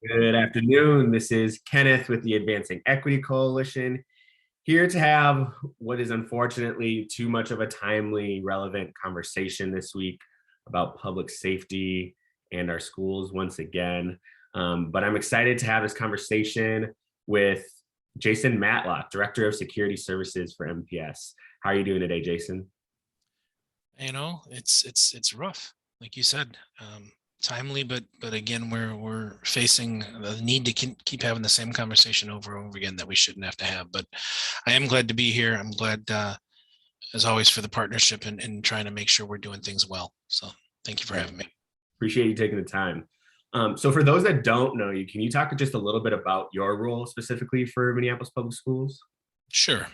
Good afternoon. This is Kenneth with the Advancing Equity Coalition, here to have what is unfortunately too much of a timely, relevant conversation this week about public safety and our schools once again. But I'm excited to have this conversation with Jason Matlock, Director of Security Services for MPS. How are you doing today, Jason? It's rough, like you said, timely, but again, we're facing the need to keep having the same conversation over and over again that we shouldn't have to have. But I am glad to be here. I'm glad, as always, for the partnership and trying to make sure we're doing things well. So thank you for having me. Appreciate you taking the time. So for those that don't know you, can you talk just a little bit about your role specifically for Minneapolis Public Schools? Sure.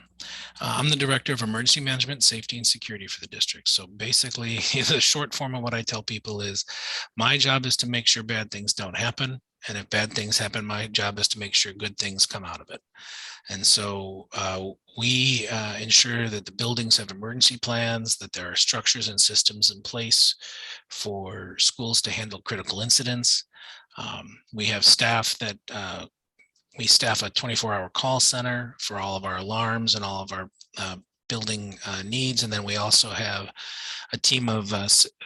I'm the Director of Emergency Management, Safety, and Security for the district. So basically, the short form of what I tell people is my job is to make sure bad things don't happen. And if bad things happen, my job is to make sure good things come out of it. And so we ensure that the buildings have emergency plans, that there are structures and systems in place for schools to handle critical incidents. We have staff that we staff a 24-hour call center for all of our alarms and all of our building needs. And then we also have a team of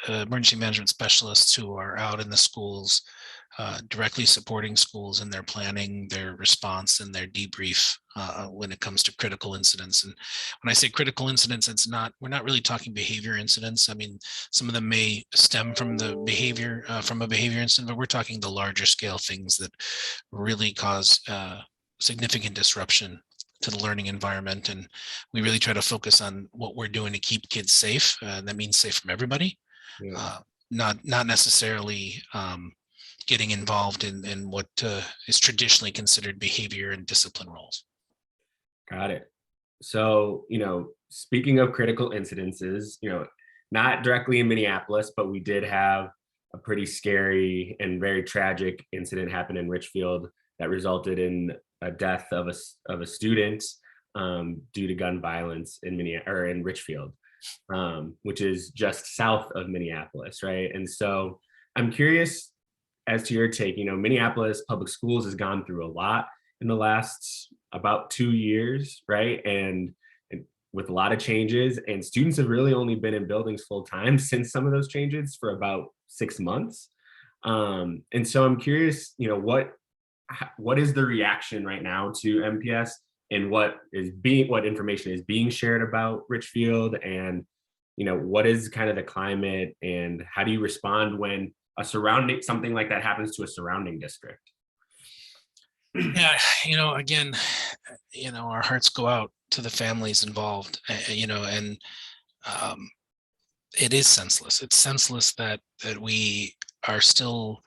emergency management specialists who are out in the schools, directly supporting schools in their planning, their response, and their debrief when it comes to critical incidents. And when I say critical incidents, we're not really talking behavior incidents. I mean, some of them may stem from the behavior, from a behavior incident, but we're talking the larger scale things that really cause significant disruption to the learning environment. And we really try to focus on what we're doing to keep kids safe. That means safe from everybody, Yeah. not necessarily getting involved in what is traditionally considered behavior and discipline roles. Got it. So, speaking of critical incidences, not directly in Minneapolis, but we did have a pretty scary and very tragic incident happen in Richfield that resulted in a death of a student due to gun violence in Richfield, which is just south of Minneapolis, right? And so I'm curious as to your take. Minneapolis Public Schools has gone through a lot in the last about 2 years, right? And with a lot of changes, and students have really only been in buildings full time since some of those changes for about 6 months. And so I'm curious, what is the reaction right now to MPS, and what information is being shared about Richfield, and what is kind of the climate, and how do you respond when something like that happens to a surrounding district? Yeah, again, our hearts go out to the families involved, and um, it is senseless. It's senseless that we are still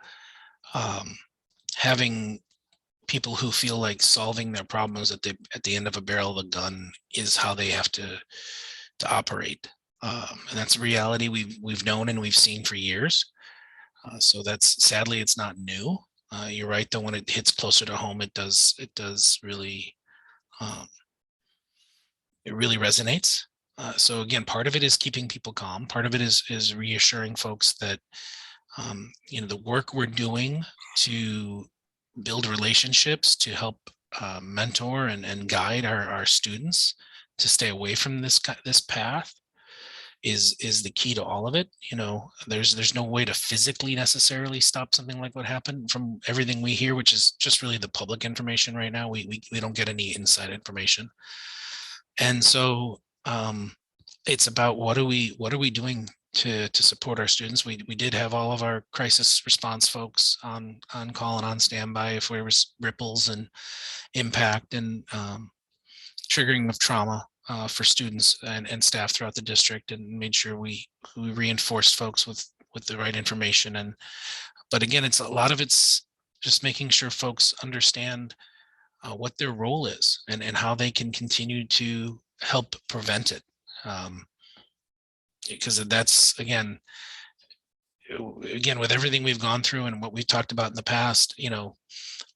um, having people who feel like solving their problems at the end of a barrel of a gun is how they have to operate, and that's a reality we've known and we've seen for years. So that's sadly it's not new. You're right, though. When it hits closer to home, it does really um, it really resonates. So again, part of it is keeping people calm. Part of it is reassuring folks that the work we're doing to build relationships, to help mentor and guide our students to stay away from this path is the key to all of it. There's no way to physically necessarily stop something like what happened from everything we hear, which is just really the public information right now. We don't get any inside information. And so it's about what are we doing to support our students. We did have all of our crisis response folks on call and on standby if there was ripples and impact and triggering of trauma for students and staff throughout the district, and made sure we reinforced folks with the right information. But again, a lot of it's just making sure folks understand what their role is and how they can continue to help prevent it. Because that's again with everything we've gone through and what we've talked about in the past,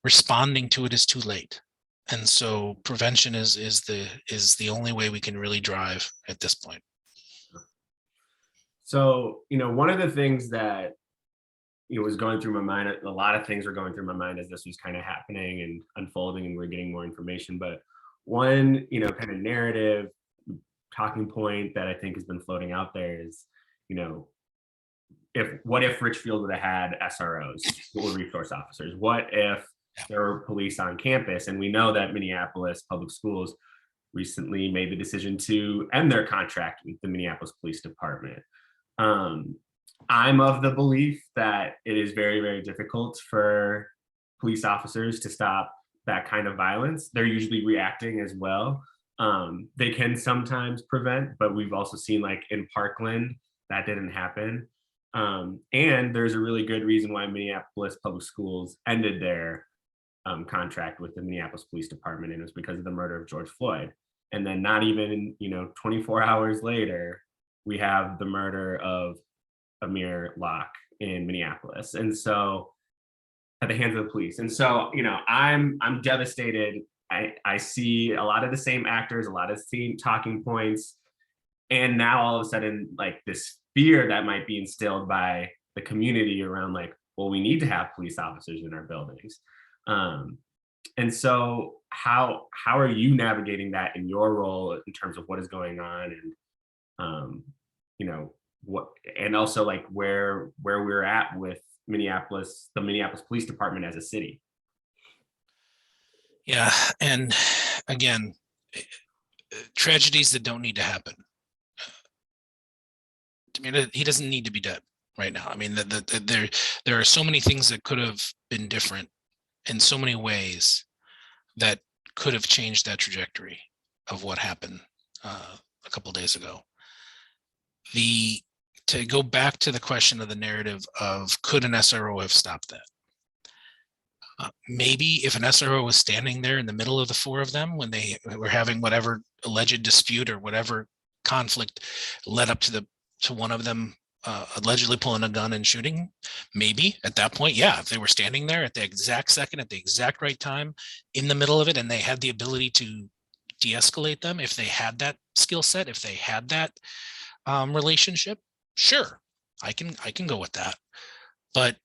responding to it is too late. And so prevention is the only way we can really drive at this point. So, one of the things that was going through my mind. A lot of things were going through my mind as this was kind of happening and unfolding, and we're getting more information. But one, kind of narrative talking point that I think has been floating out there is, you know, what if Richfield would have had SROs, school resource officers? What if there were police on campus? And we know that Minneapolis public schools recently made the decision to end their contract with the Minneapolis Police Department. I'm of the belief that it is very, very difficult for police officers to stop that kind of violence. They're usually reacting as well. They can sometimes prevent, but we've also seen, like in Parkland, that didn't happen. And there's a really good reason why Minneapolis Public Schools ended their contract with the Minneapolis Police Department, and it was because of the murder of George Floyd. And then not even 24 hours later, we have the murder of Amir Locke in Minneapolis, and so at the hands of the police. And so I'm devastated. I see a lot of the same actors, a lot of the same talking points, and now all of a sudden, like, this fear that might be instilled by the community around, like, well, we need to have police officers in our buildings. And so how are you navigating that in your role in terms of what is going on, and what, and also like where we're at with the Minneapolis Police Department as a city? Yeah, and again, tragedies that don't need to happen. I mean, he doesn't need to be dead right now. I mean, there are so many things that could have been different in so many ways that could have changed that trajectory of what happened a couple days ago. To go back to the question of the narrative of, could an SRO have stopped that? Maybe if an SRO was standing there in the middle of the four of them when they were having whatever alleged dispute or whatever conflict led up to one of them allegedly pulling a gun and shooting, maybe at that point, yeah, if they were standing there at the exact second, at the exact right time, in the middle of it, and they had the ability to de-escalate them, if they had that skill set, if they had that relationship, sure, I can go with that. But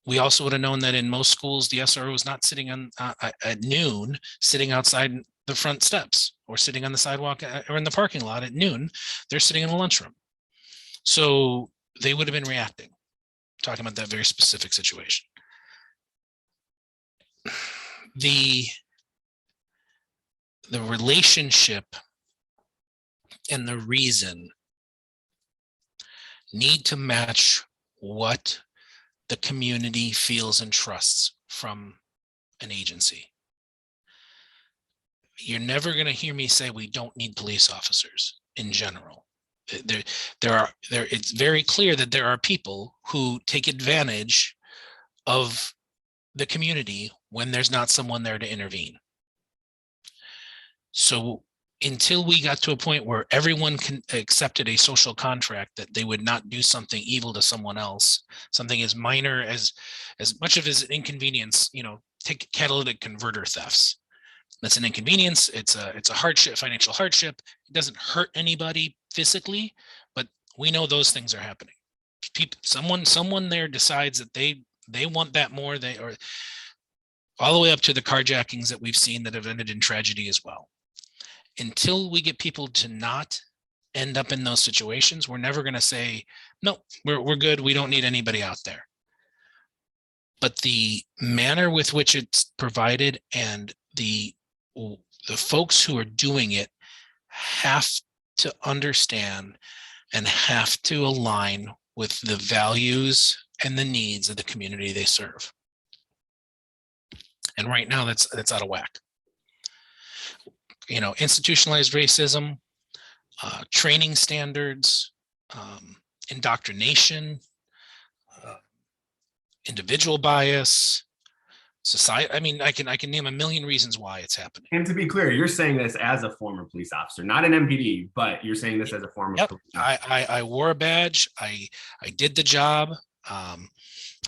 we also would have known that in most schools, the SRO was not sitting on at noon, sitting outside the front steps or sitting on the sidewalk or in the parking lot at noon. They're sitting in the lunchroom. So they would have been reacting, talking about that very specific situation. The relationship and the reason need to match what the community feels and trusts from an agency. You're never going to hear me say we don't need police officers in general. It's very clear that there are people who take advantage of the community when there's not someone there to intervene. So until we got to a point where everyone accepted a social contract that they would not do something evil to someone else, something as minor as much of as an inconvenience, take catalytic converter thefts. That's an inconvenience. It's a hardship, financial hardship. It doesn't hurt anybody physically, but we know those things are happening. Someone there decides that they want that more. Or all the way up to the carjackings that we've seen that have ended in tragedy as well. Until we get people to not end up in those situations, we're never going to say, no, we're good. We don't need anybody out there. But the manner with which it's provided and the folks who are doing it have to understand and have to align with the values and the needs of the community they serve. And right now that's out of whack. Institutionalized racism, training standards, indoctrination, individual bias, society. I mean, I can name a million reasons why it's happening. And to be clear, you're saying this as a former police officer, not an MPD, but you're saying this as a former police officer. I wore a badge. I did the job. I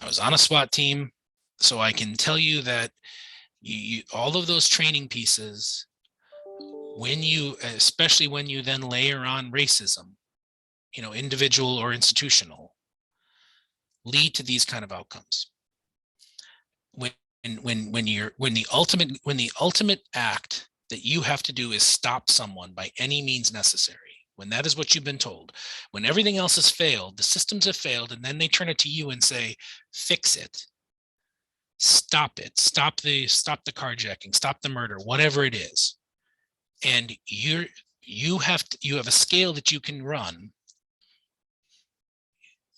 was on a SWAT team. So I can tell you that all of those training pieces, especially when you then layer on racism, individual or institutional, lead to these kind of outcomes. When the ultimate act that you have to do is stop someone by any means necessary, when that is what you've been told, when everything else has failed, the systems have failed, and then they turn it to you and say, fix it, stop it, stop the carjacking, stop the murder, whatever it is, and you have a scale that you can run.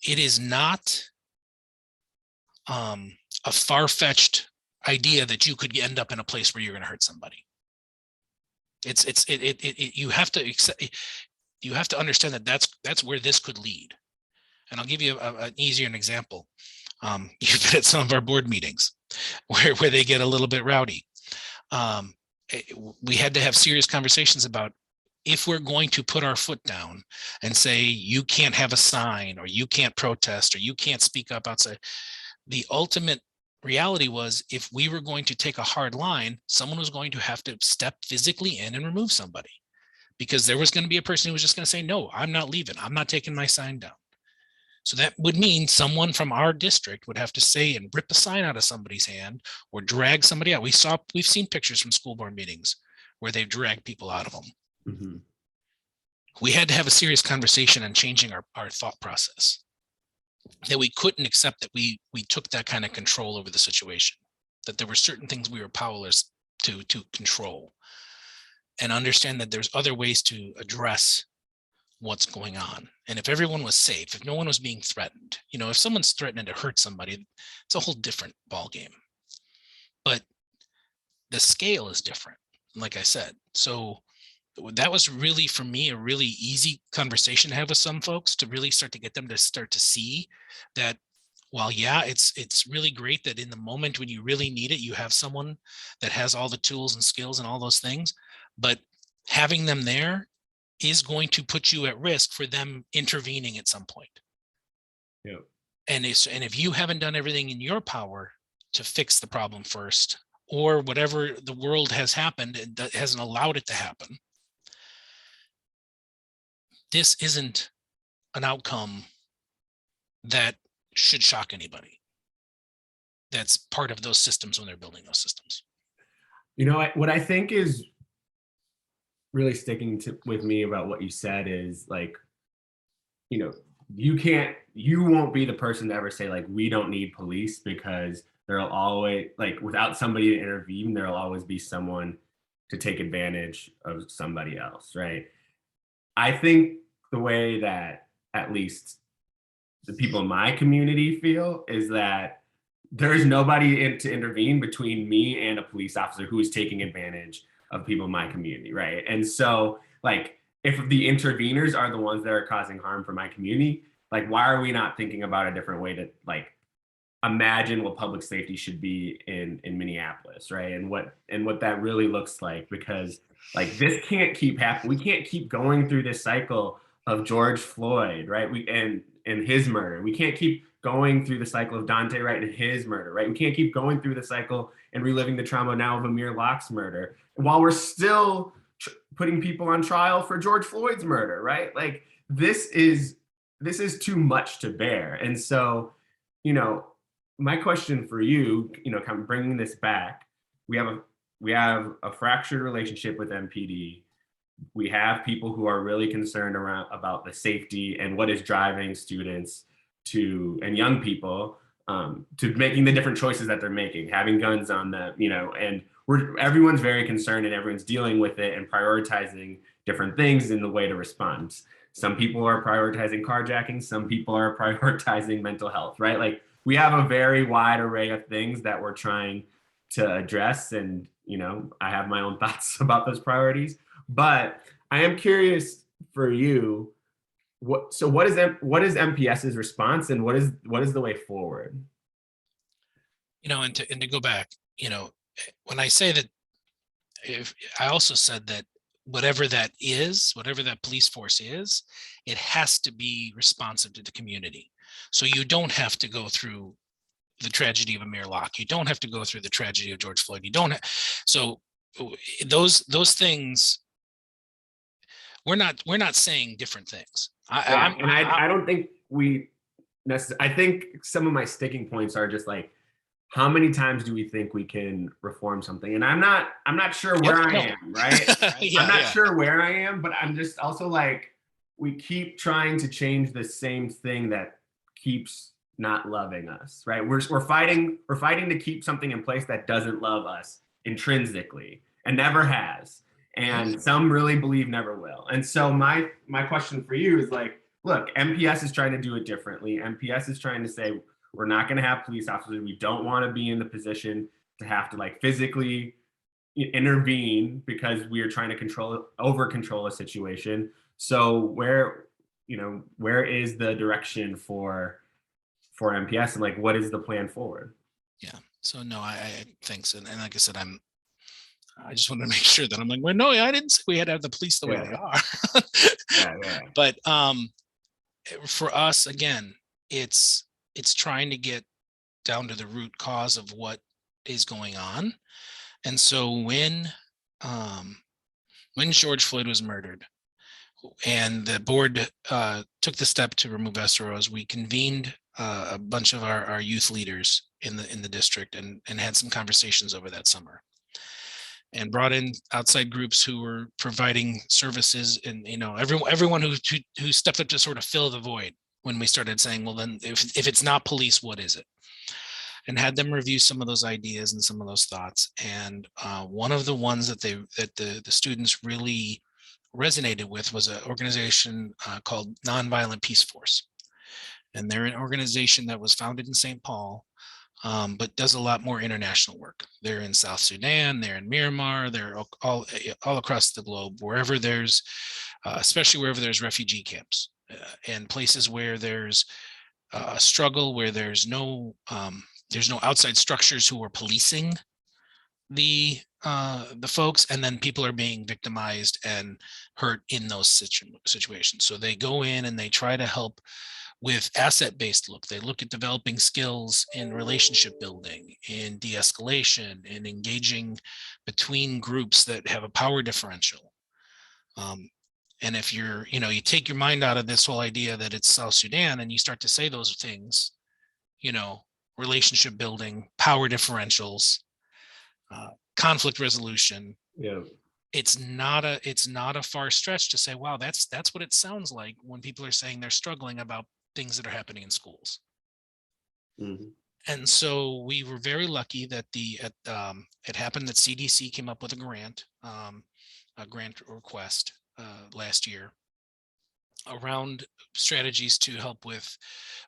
It is not a far-fetched idea that you could end up in a place where you're going to hurt somebody. You have to understand that that's where this could lead. And I'll give you an easier example. You've been at some of our board meetings where they get a little bit rowdy. We had to have serious conversations about, if we're going to put our foot down and say, you can't have a sign, or you can't protest, or you can't speak up outside. The ultimate reality was, if we were going to take a hard line, someone was going to have to step physically in and remove somebody, because there was going to be a person who was just going to say, no, I'm not leaving. I'm not taking my sign down. So that would mean someone from our district would have to say and rip a sign out of somebody's hand or drag somebody out. We've seen pictures from school board meetings where they've dragged people out of them. Mm-hmm. We had to have a serious conversation on changing our thought process, that we couldn't accept that we took that kind of control over the situation, that there were certain things we were powerless to control, and understand that there's other ways to address what's going on. And if everyone was safe, if no one was being threatened, if someone's threatening to hurt somebody, it's a whole different ballgame. But the scale is different, like I said. So that was really, for me, a really easy conversation to have with some folks, to really start to get them to start to see that, while yeah, it's really great that in the moment when you really need it, you have someone that has all the tools and skills and all those things, but having them there is going to put you at risk for them intervening at some point. Yeah. And if you haven't done everything in your power to fix the problem first, or whatever the world has happened and that hasn't allowed it to happen, this isn't an outcome that should shock anybody that's part of those systems when they're building those systems. What I think is really sticking with me about what you said is, like, you won't be the person to ever say, like, we don't need police, because there'll always, like, without somebody to intervene, there'll always be someone to take advantage of somebody else, right? I think the way that at least the people in my community feel is that there is nobody to intervene between me and a police officer who is taking advantage of people in my community, right? And so, like, if the interveners are the ones that are causing harm for my community, like, why are we not thinking about a different way to, like, imagine what public safety should be in Minneapolis, right? And what that really looks like, because, like, this can't keep happening. We can't keep going through this cycle of George Floyd, right? And his murder. We can't keep going through the cycle of Dante Wright and his murder, right? We can't keep going through the cycle and reliving the trauma now of Amir Locke's murder, while we're still putting people on trial for George Floyd's murder, right? Like, this is too much to bear. And so, my question for you, kind of bringing this back, we have a fractured relationship with MPD. We have people who are really concerned about the safety and what is driving students and young people to making the different choices that they're making, having guns on them, and everyone's very concerned, and everyone's dealing with it and prioritizing different things in the way to respond. Some people are prioritizing carjacking, some people are prioritizing mental health, right? Like, we have a very wide array of things that we're trying to address, and I have my own thoughts about those priorities. But I am curious for you, what is MPS's response, and what is the way forward? And to go back, when I say that, I also said that whatever that police force is, it has to be responsive to the community. So you don't have to go through the tragedy of Amir Locke. You don't have to go through the tragedy of George Floyd. You don't so those things, we're not saying different things. I don't think we I think some of my sticking points are just like, how many times do we think we can reform something? And I'm not sure Yep, where I no. am, right? I'm Yeah, not yeah. sure where I am, but I'm just also like, we keep trying to change the same thing that keeps not loving us, right? We're fighting to keep something in place that doesn't love us intrinsically and never has. Mhm. And some really believe never will. And so my question for you is like, look, MPS is trying to do it differently. MPS is trying to say we're not going to have police officers. We don't want to be in the position to have to like physically intervene because we are trying to over control a situation. So where is the direction for MPS, and like what is the plan forward? Yeah. So no, I thanks. And like I said, I just want to make sure that I'm like, well, no, I didn't say we had to have the police the way they Yeah, are. yeah. But for us, again, it's trying to get down to the root cause of what is going on. And so when George Floyd was murdered and the board took the step to remove SROs, we convened a bunch of our youth leaders in the district and had some conversations over that summer, and brought in outside groups who were providing services, and everyone who stepped up to sort of fill the void when we started saying, well, then if it's not police, what is it? And had them review some of those ideas and some of those thoughts. And one of the ones that the students really resonated with was an organization called Nonviolent Peace Force. And they're an organization that was founded in St. Paul, but does a lot more international work. They're in South Sudan, they're in Myanmar, they're all across the globe, wherever there's, especially wherever there's refugee camps and places where there's a struggle, where there's no outside structures who are policing the folks, and then people are being victimized and hurt in those situations. So they go in and they try to help with asset-based look. They look at developing skills in relationship building, in de-escalation, in engaging between groups that have a power differential. And if you take your mind out of this whole idea that it's South Sudan and you start to say those things, relationship building, power differentials, conflict resolution, Yeah. it's not a far stretch to say, wow, that's what it sounds like when people are saying they're struggling about things that are happening in schools. Mm-hmm. And so we were very lucky that it happened that CDC came up with a grant request last year around strategies to help with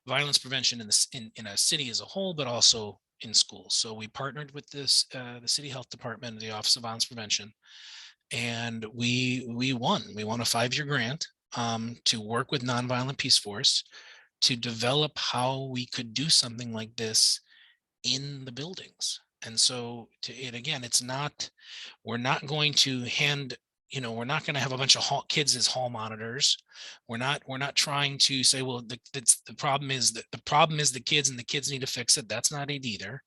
violence prevention in a city as a whole, but also in schools. So we partnered with the city health department, the Office of Violence Prevention, and we won a 5-year grant to work with Nonviolent Peace Force to develop how we could do something like this in the buildings. And so again, we're not going to we're not going to have a bunch of kids as hall monitors. We're not trying to say, well, the problem is the kids and the kids need to fix it. That's not it either.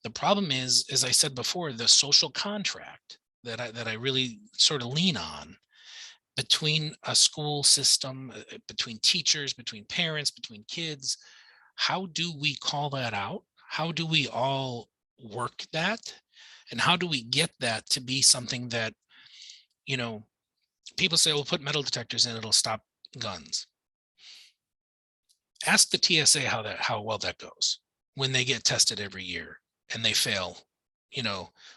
The problem is, as I said before, the social contract that I really sort of lean on between a school system, between teachers, between parents, between kids. How do we call that out? How do we all work that? And how do we get that to be something that, people say, well, put metal detectors in, it'll stop guns. Ask the TSA how well that goes when they get tested every year and they fail,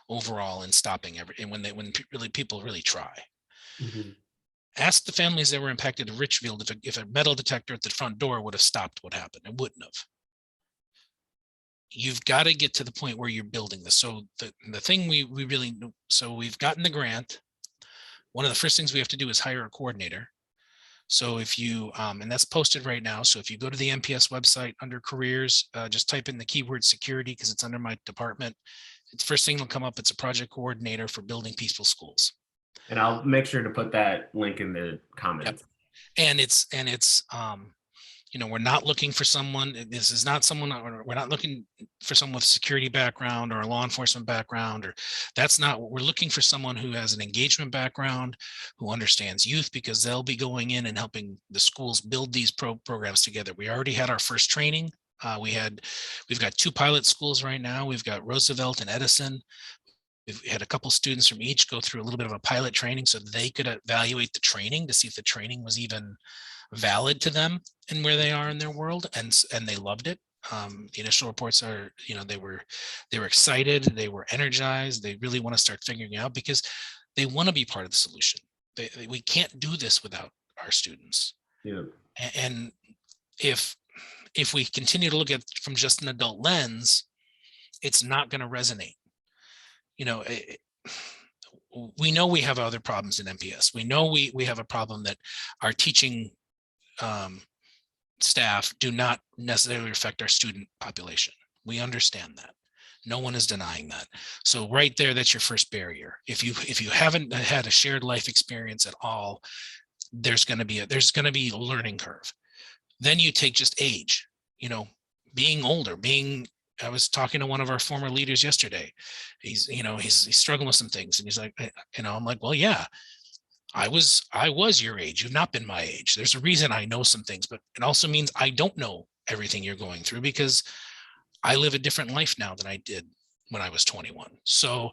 overall in stopping and when people really try. Mm-hmm. Ask the families that were impacted in Richfield if a metal detector at the front door would have stopped what happened. It wouldn't have. You've got to get to the point where you're building this. So the thing we really, so we've gotten the grant. One of the first things we have to do is hire a coordinator. So if you, and that's posted right now. So if you go to the MPS website under careers, just type in the keyword security because it's under my department. It's the first thing that'll come up. It's a project coordinator for building peaceful schools. And I'll make sure to put that link in the comments. Yep. And it's We're not looking for someone, this is not someone, we're not looking for someone with a security background or a law enforcement background, or that's not what we're looking for. Someone who has an engagement background, who understands youth, because they'll be going in and helping the schools build these programs together. We already had our first training. We've got 2 pilot schools right now. We've got Roosevelt and Edison. We've had a couple students from each go through a little bit of a pilot training so they could evaluate the training to see if the training was even valid to them and where they are in their world, and they loved it. The initial reports are, they were excited, they were energized, they really want to start figuring it out because they want to be part of the solution. We can't do this without our students. Yeah. And if we continue to look at it from just an adult lens, it's not going to resonate. We know we have other problems in MPS. We know we have a problem that our teaching staff do not necessarily affect our student population. We understand that. No one is denying that. So right there, that's your first barrier. If you haven't had a shared life experience at all, there's going to be a learning curve. Then you take just age, being older, I was talking to one of our former leaders yesterday. He's struggling with some things, and he's like, I'm like, well, yeah, I was your age. You've not been my age. There's a reason I know some things, but it also means I don't know everything you're going through because I live a different life now than I did when I was 21. So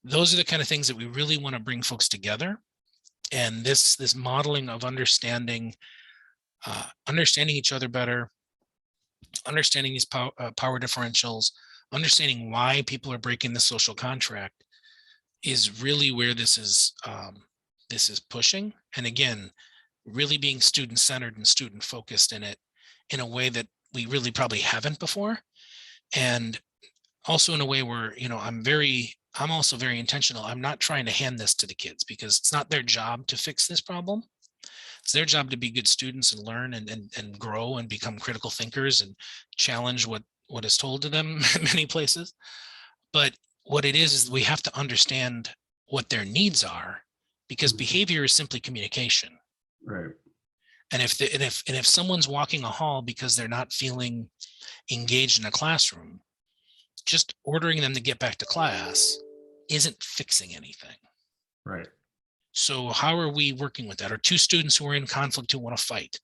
those are the kind of things that we really want to bring folks together. And this modeling of understanding each other better, understanding these power differentials, understanding why people are breaking the social contract is really where this is pushing. And again, really being student-centered and student-focused in it in a way that we really probably haven't before. And also in a way where, I'm also very intentional. I'm not trying to hand this to the kids because it's not their job to fix this problem. It's their job to be good students and learn and grow and become critical thinkers and challenge what is told to them in many places. But what it is we have to understand what their needs are, because behavior is simply communication. Right. And if someone's walking a hall because they're not feeling engaged in a classroom, just ordering them to get back to class isn't fixing anything. Right. So how are we working with that? Or 2 students who are in conflict who want to fight,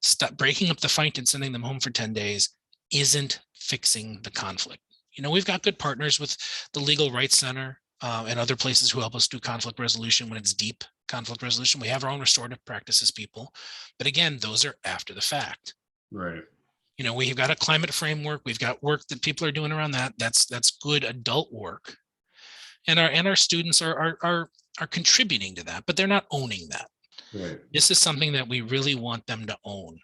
stop breaking up the fight and sending them home for 10 days isn't fixing the conflict. We've got good partners with the Legal Rights Center and other places who help us do conflict resolution when it's deep conflict resolution. We have our own restorative practices people, but again, those are after the fact. Right. We've got a climate framework. We've got work that people are doing around that. That's good adult work, and our students are contributing to that, but they're not owning that. Right. This is something that we really want them to own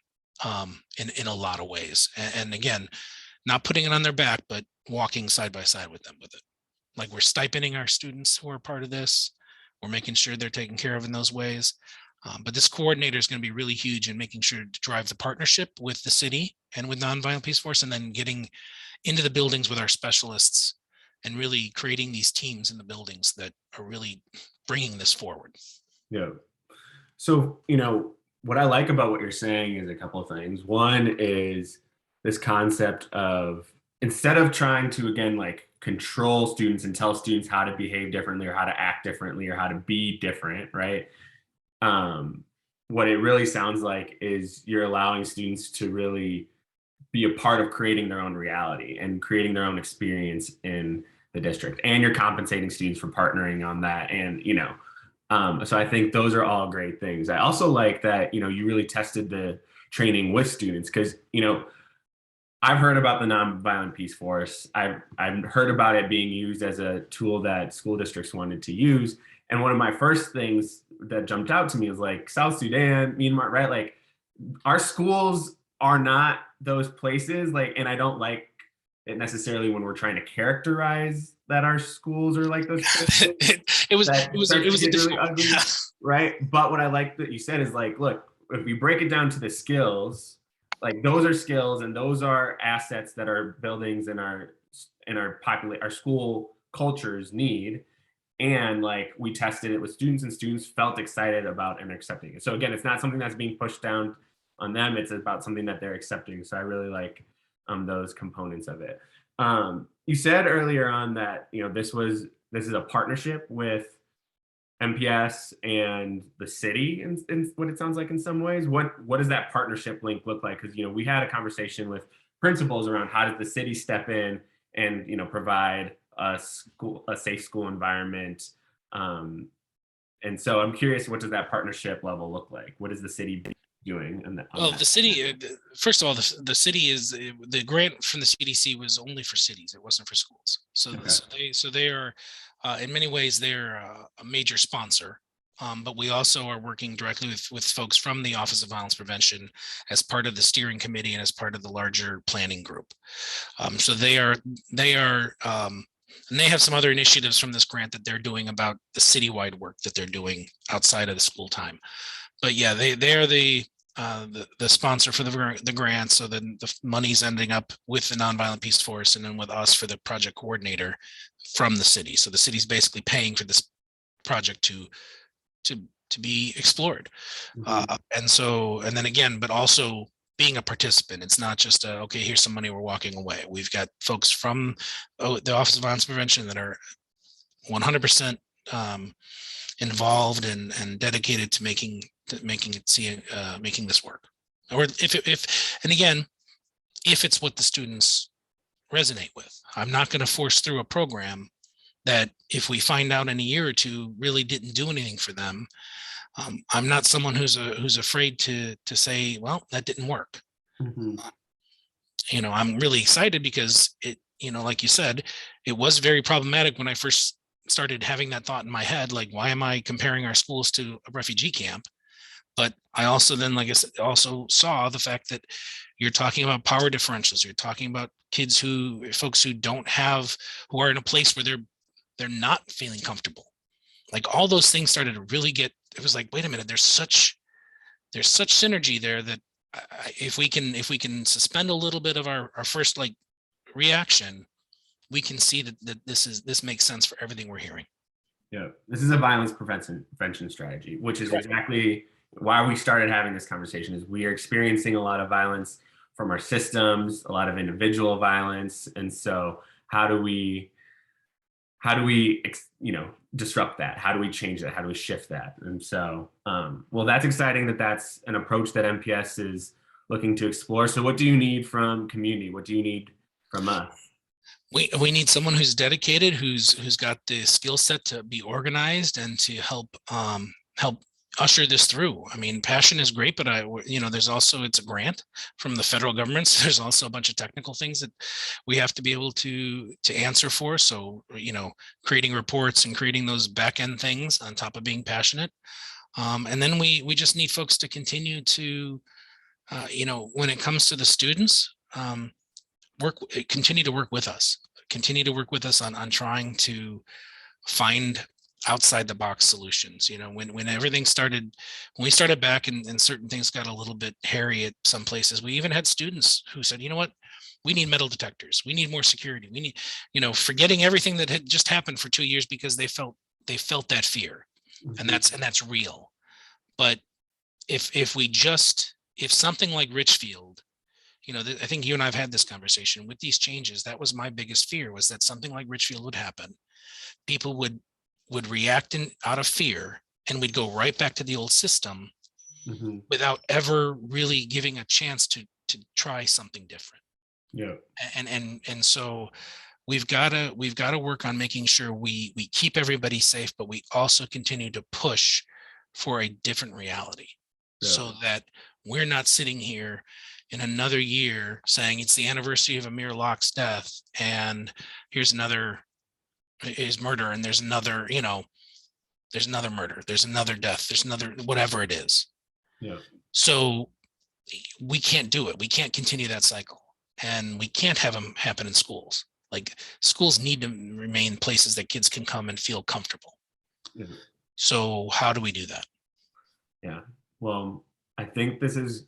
in a lot of ways. And again, not putting it on their back, but walking side by side with them with it. Like we're stipending our students who are part of this. We're making sure they're taken care of in those ways. But this coordinator is going to be really huge in making sure to drive the partnership with the city and with Nonviolent Peace Force, and then getting into the buildings with our specialists and really creating these teams in the buildings that are really bringing this forward. Yeah. So, what I like about what you're saying is a couple of things. One is this concept of, instead of trying to, again, like control students and tell students how to behave differently or how to act differently or how to be different, right? What it really sounds like is you're allowing students to really be a part of creating their own reality and creating their own experience in the district, and you're compensating students for partnering on that. And so I think those are all great things. I also like that you really tested the training with students, because I've heard about the Nonviolent Peace Force. I've heard about it being used as a tool that school districts wanted to use. And one of my first things that jumped out to me was like South Sudan, Myanmar, right? Like our schools are not those places. Like, and I don't like it necessarily when we're trying to characterize that our schools are like those places. It was a really ugly, right? But what I like that you said is like, look, if we break it down to the skills, like those are skills and those are assets that our buildings and our school cultures need. And like we tested it with students, and students felt excited about and accepting it. So again, it's not something that's being pushed down on them. It's about something that they're accepting. So I really like those components of it. You said earlier on that, this is a partnership with MPS and the city in what it sounds like in some ways. What does that partnership link look like? Because we had a conversation with principals around how does the city step in and provide a safe school environment. And so I'm curious, what does that partnership level look like? What is the city doing on Well, that? the city, first of all, the city is the grant from the CDC was only for cities. It wasn't for schools. So, Okay. so they are, in many ways, they're a major sponsor. But we also are working directly with folks from the Office of Violence Prevention as part of the steering committee and as part of the larger planning group. So they are, and they have some other initiatives from this grant that they're doing about the citywide work that they're doing outside of the school time. But yeah, they are the sponsor for the grant. So then the money's ending up with the Nonviolent Peace Force and then with us for the project coordinator from the city. So the city's basically paying for this project to be explored. And then again, but also being a participant. It's not just okay, here's some money, we're walking away. We've got folks from the Office of Violence Prevention that are 100% involved and dedicated to making this work. Or if and again, if it's what the students resonate with. I'm not going to force through a program that if we find out in a year or two really didn't do anything for them. I'm not someone who's afraid to say, well, that didn't work. I'm really excited because it, like you said, it was very problematic when I first started having that thought in my head, like, why am I comparing our schools to a refugee camp? But I also then, like I said, also saw the fact that you're talking about power differentials. You're talking about folks who are in a place where they're not feeling comfortable. Like all those things started to really it was like, wait a minute, there's such synergy there that if we can suspend a little bit of our first reaction, we can see that this makes sense for everything we're hearing. Yeah, this is a violence prevention strategy, which is exactly why we started having this conversation. Is we are experiencing a lot of violence from our systems, a lot of individual violence, and so how do we disrupt that? How do we change that? How do we shift that? And so, well, that's exciting that's an approach that MPS is looking to explore. So what do you need from community? What do you need from us? We need someone who's dedicated, who's got the skill set to be organized and to help usher this through. I mean, passion is great, but there's also, it's a grant from the federal government. So there's also a bunch of technical things that we have to be able to answer for. So, creating reports and creating those back end things on top of being passionate. And then we just need folks to continue to, when it comes to the students, continue to work with us on trying to find outside the box solutions. When everything started, when we started back and certain things got a little bit hairy at some places, we even had students who said, you know what, we need metal detectors, we need more security, we need, forgetting everything that had just happened for 2 years because they felt that fear. And that's real. But if something like Richfield, I think you and I've had this conversation with these changes. That was my biggest fear, was that something like Richfield would happen. People would react out of fear, and we'd go right back to the old system without ever really giving a chance to try something different. Yeah. And so we've got to work on making sure we keep everybody safe, but we also continue to push for a different reality, so that we're not sitting here in another year saying it's the anniversary of Amir Locke's death, and here's another his murder, and there's another murder, there's another death, there's another whatever it is. Yeah. So we can't do it. We can't continue that cycle, and we can't have them happen in schools. Like, schools need to remain places that kids can come and feel comfortable. Yeah. So how do we do that? Yeah. Well, I think this is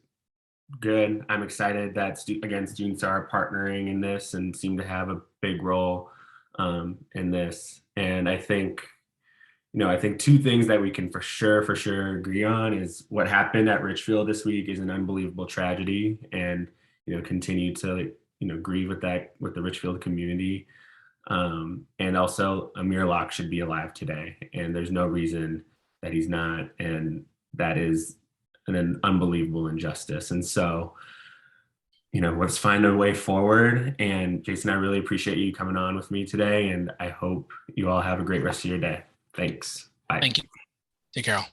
good. I'm excited that students are partnering in this and seem to have a big role in this. And I think, I think two things that we can for sure agree on is what happened at Richfield this week is an unbelievable tragedy, and continue to grieve with that with the Richfield community. And also, Amir Locke should be alive today, and there's no reason that he's not, and that is an unbelievable injustice. And so, let's find a way forward. And Jason, I really appreciate you coming on with me today, and I hope you all have a great rest of your day. Thanks. Bye. Thank you. Take care. All.